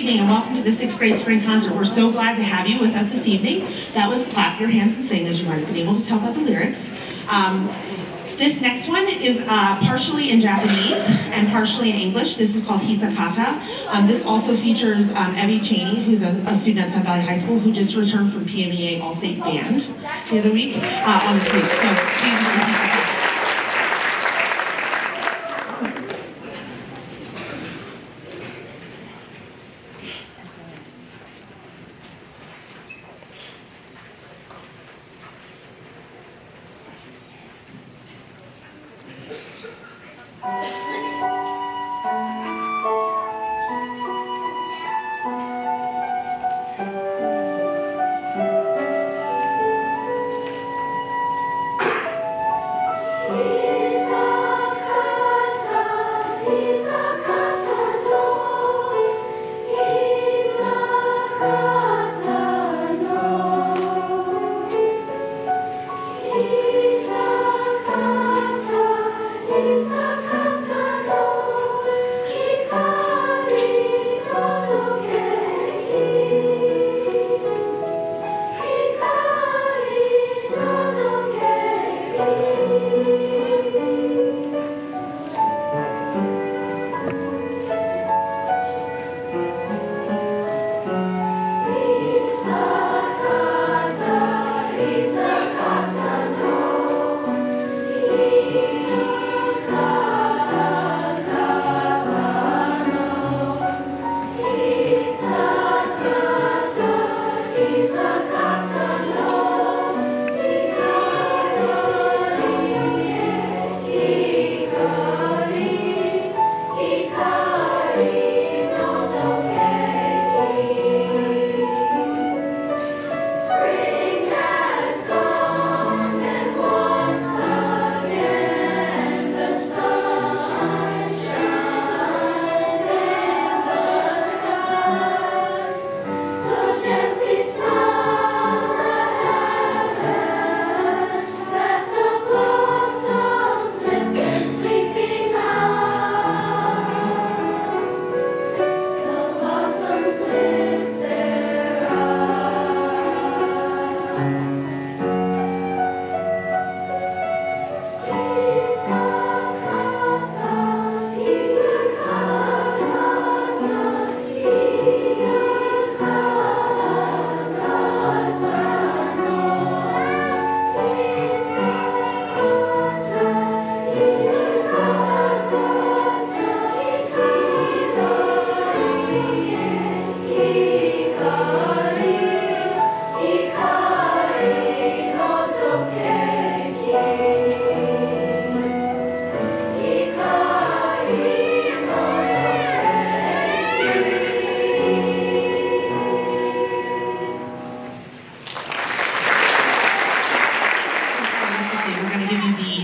evening and welcome to the 6th grade spring concert. We're so glad to have you with us this evening. That was Clap Your Hands and Sing, as you might have been able to tell by the lyrics. This next one is partially in Japanese and partially in English. This is called Hisakata. This also features Evie Cheney, who's a student at Sun Valley High School who just returned from PMEA All-State Band the other week on the street. So she's very Hisakata.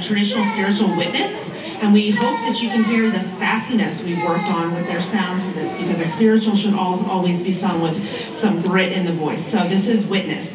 Traditional spiritual witness, and we hope that you can hear the sassiness we've worked on with their sounds in this, because a spiritual should always be sung with some grit in the voice. So this is Witness.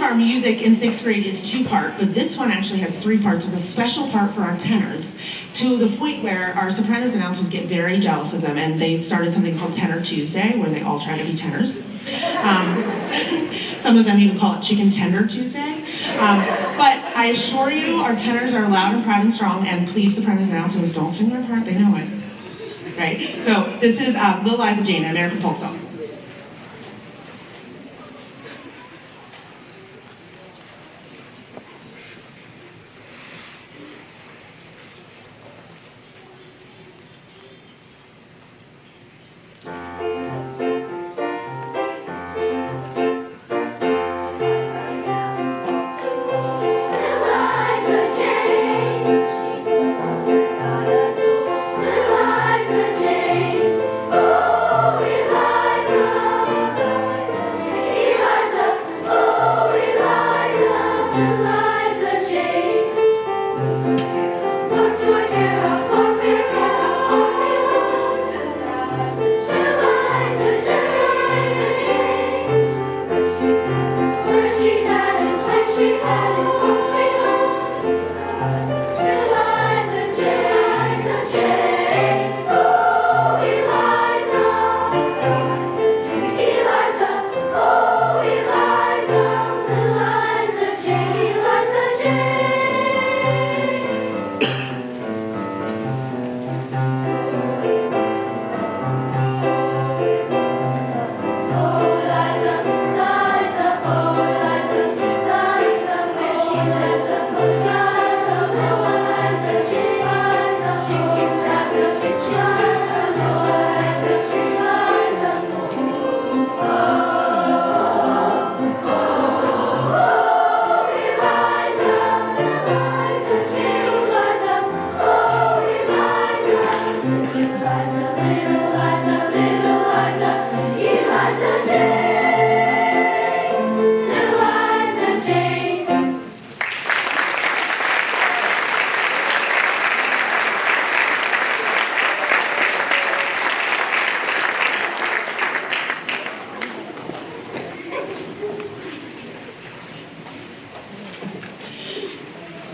our music in 6th grade is 2-part, but this one actually has 3 parts with a special part for our tenors, to the point where our sopranos announcers get very jealous of them, and they started something called Tenor Tuesday, where they all try to be tenors. Some of them even call it Chicken Tender Tuesday. But I assure you, our tenors are loud and proud and strong, and please, sopranos announcers, don't sing their part, they know it. Right? So this is Little Liza Jane, an American folk song.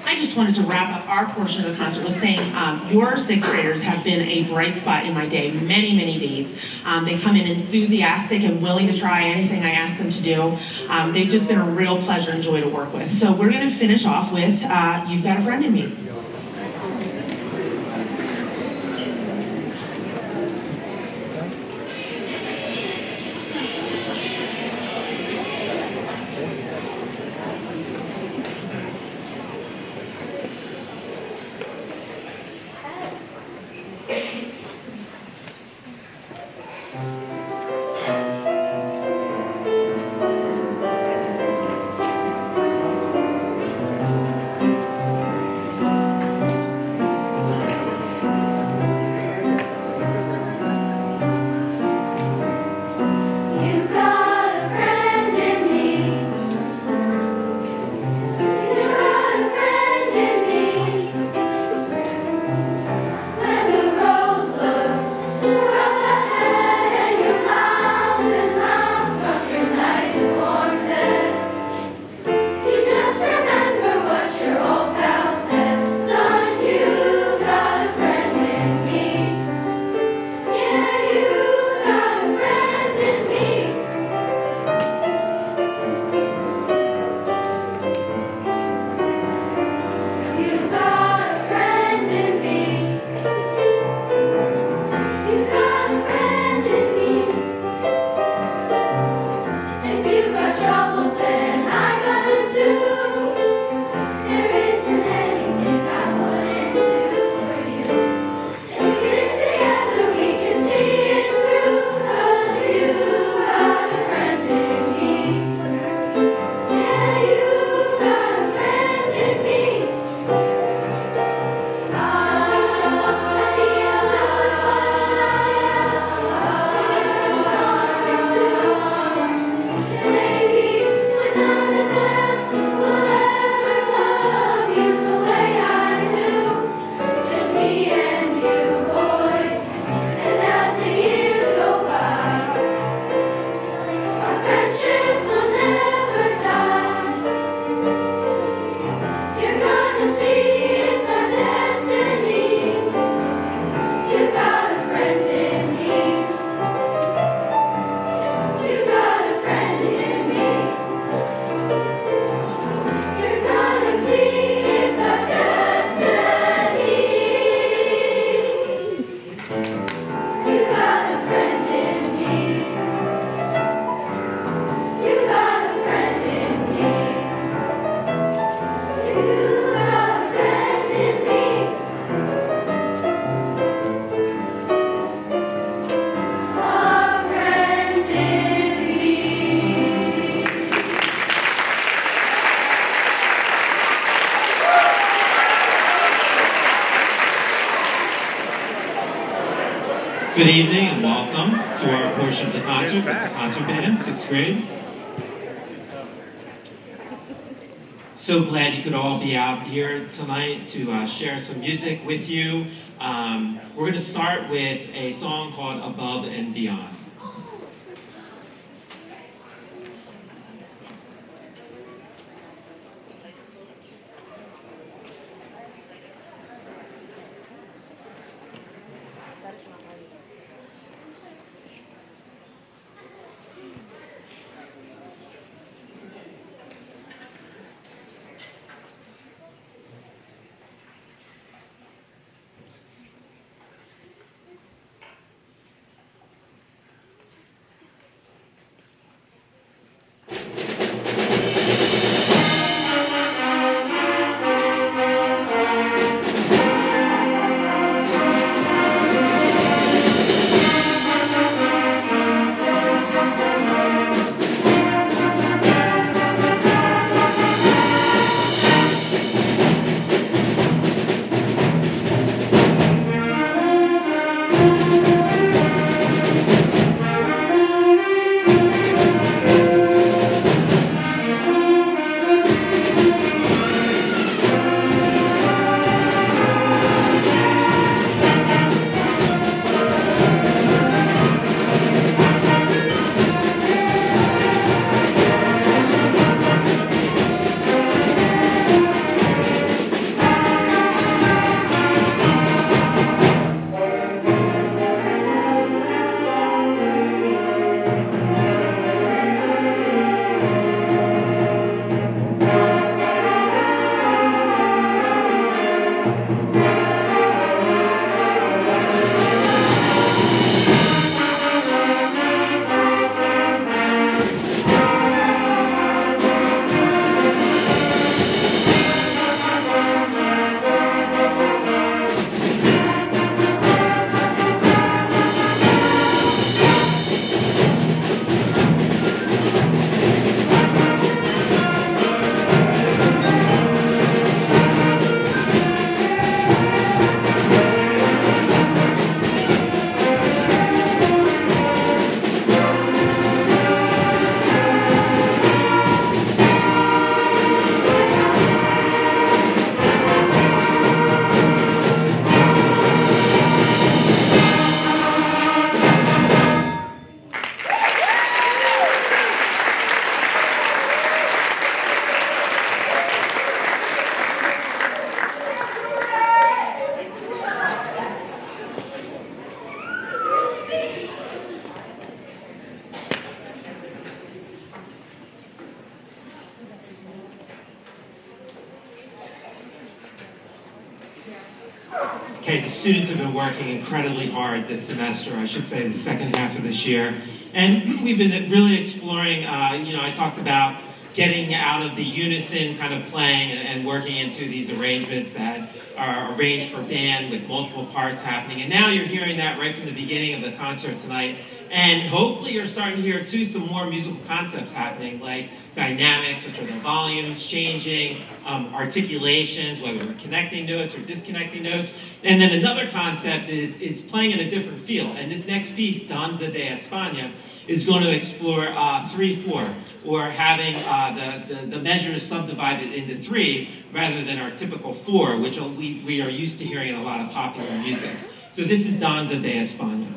I just wanted to wrap up our portion of the concert with saying your 6th graders have been a bright spot in my day, many, many days. They come in enthusiastic and willing to try anything I ask them to do. They've just been a real pleasure and joy to work with. So we're going to finish off with You've Got a Friend in Me. Good evening and welcome to our portion of the concert with the concert band, 6th grade. So glad you could all be out here tonight to share some music with you. We're going to start with a song called Above and Beyond. Okay, the students have been working incredibly hard this semester, I should say the second half of this year. And we've been really exploring, I talked about getting out of the unison kind of playing and working into these arrangements that are arranged for band with multiple parts happening. And now you're hearing that right from the beginning of the concert tonight. And hopefully you're starting to hear, too, some more musical concepts happening, like dynamics, which are the volumes changing, articulations, whether we're connecting notes or disconnecting notes. And then another concept is playing in a different feel. And this next piece, Danza de España, is going to explore 3/4, or having the measures subdivided into 3 rather than our typical 4, which we are used to hearing in a lot of popular music. So this is Danza de España.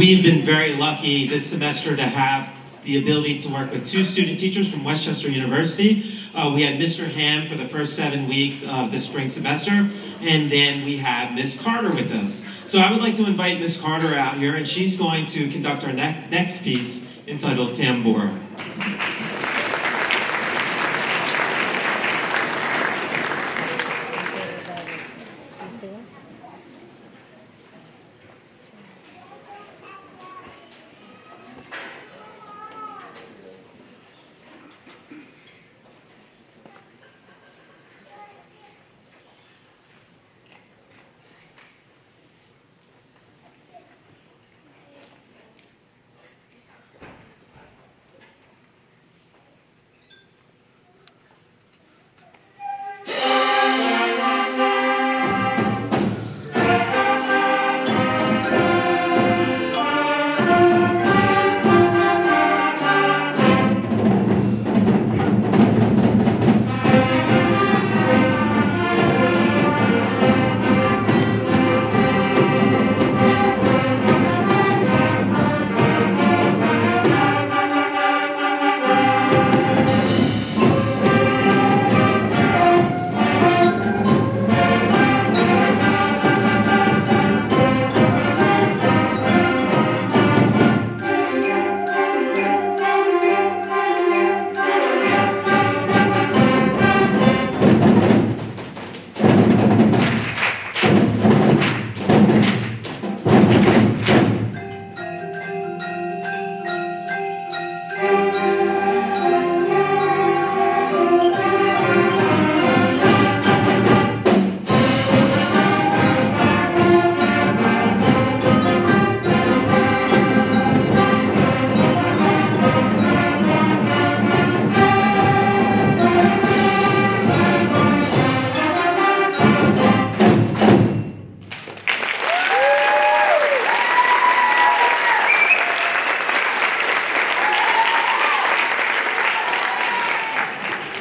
we've been very lucky this semester to have the ability to work with 2 student teachers from Westchester University. We had Mr. Ham for the first 7 weeks of the spring semester, and then we have Miss Carter with us. So I would like to invite Miss Carter out here, and she's going to conduct our next piece entitled Tambor.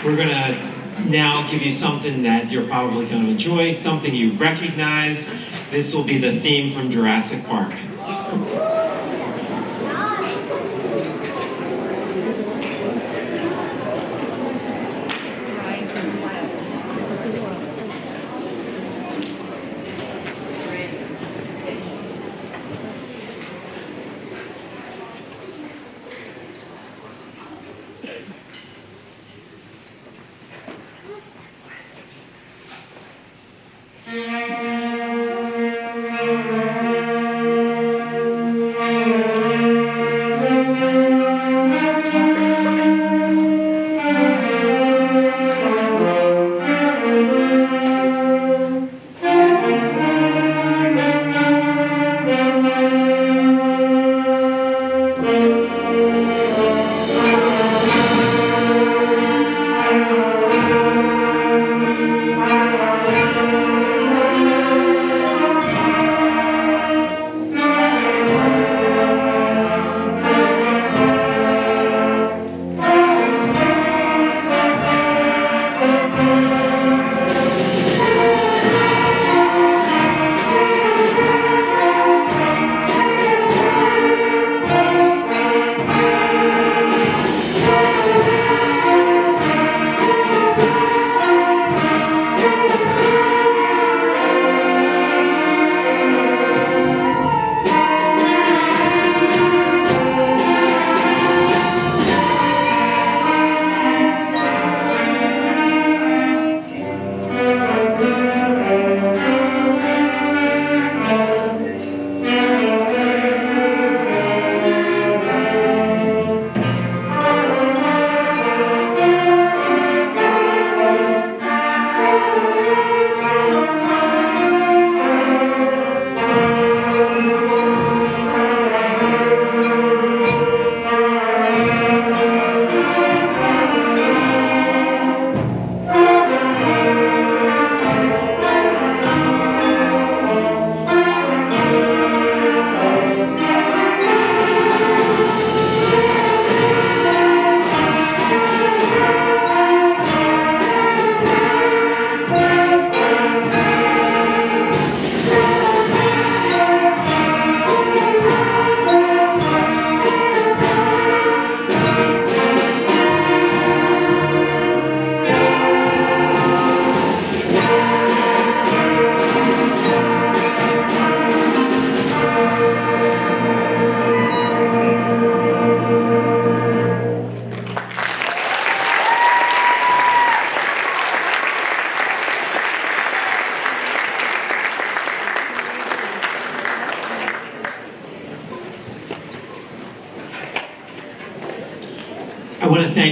We're going to now give you something that you're probably going to enjoy, something you recognize. This will be the theme from Jurassic Park.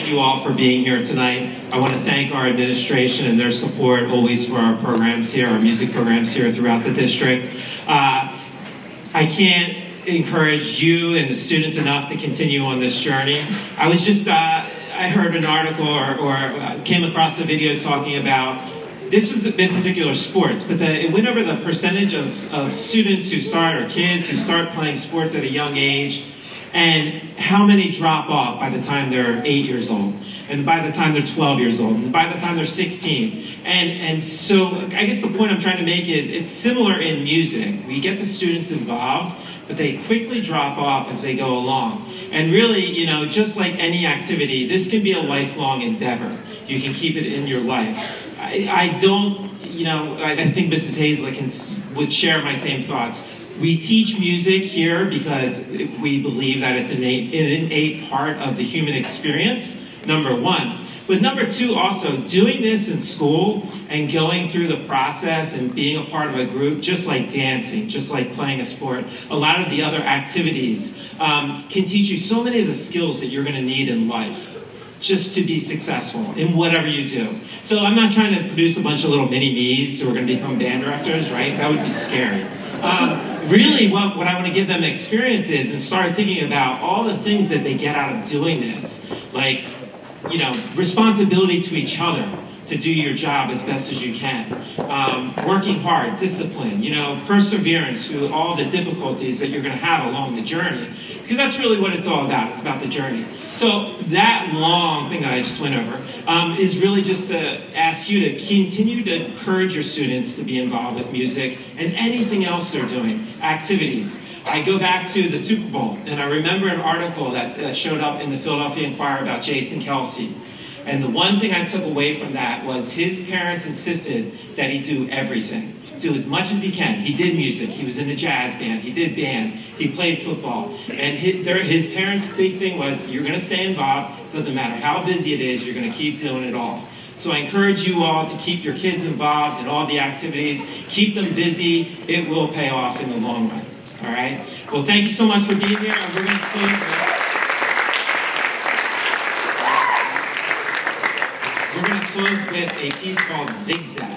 you all for being here tonight. I want to thank our administration and their support always for our programs here, our music programs here throughout the district. I can't encourage you and the students enough to continue on this journey. I was just, I heard an article or came across a video talking about, this was in particular sports, but it went over the percentage of students who start, or kids who start playing sports at a young age, and how many drop off by the time they're 8 years old, and by the time they're 12 years old, and by the time they're 16. And so I guess the point I'm trying to make is it's similar in music. We get the students involved, but they quickly drop off as they go along. And really, you know, just like any activity, this can be a lifelong endeavor. You can keep it in your life. I don't, you know, I think Mrs. Hazlett would share my same thoughts. We teach music here because we believe that it's an innate part of the human experience, number one. But number two, also, doing this in school and going through the process and being a part of a group, just like dancing, just like playing a sport, a lot of the other activities can teach you so many of the skills that you're going to need in life just to be successful in whatever you do. So I'm not trying to produce a bunch of little mini-me's who are going to become band directors, right? That would be scary. Really, what I want to give them experience is and start thinking about all the things that they get out of doing this. Like, you know, responsibility to each other to do your job as best as you can. Working hard, discipline, you know, perseverance through all the difficulties that you're going to have along the journey. Because that's really what it's all about. It's about the journey. So that long thing that I just went over is really just to ask you to continue to encourage your students to be involved with music and anything else they're doing, activities. I go back to the Super Bowl, and I remember an article that showed up in the Philadelphia Inquirer about Jason Kelsey. And the one thing I took away from that was his parents insisted that he do everything, do as much as he can. He did music. He was in the jazz band. He did band. He played football. And his parents' big thing was, you're going to stay involved. Doesn't matter how busy it is, you're going to keep doing it all. So I encourage you all to keep your kids involved in all the activities. Keep them busy. It will pay off in the long run. All right? Well, thank you so much for being here. And we're going to close with a piece called Zigzag.